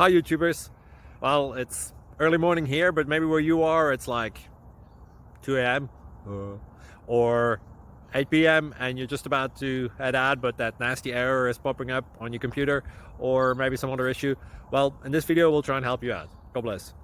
Hi YouTubers. Well, it's early morning here, but maybe where you are it's like 2 a.m. or 8 p.m. and you're just about to head out, but that nasty error is popping up on your computer, or maybe some other issue. Well, in this video we'll try and help you out. God bless.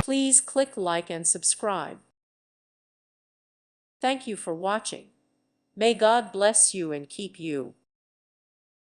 Please click like and subscribe. Thank you for watching. May God bless you and keep you.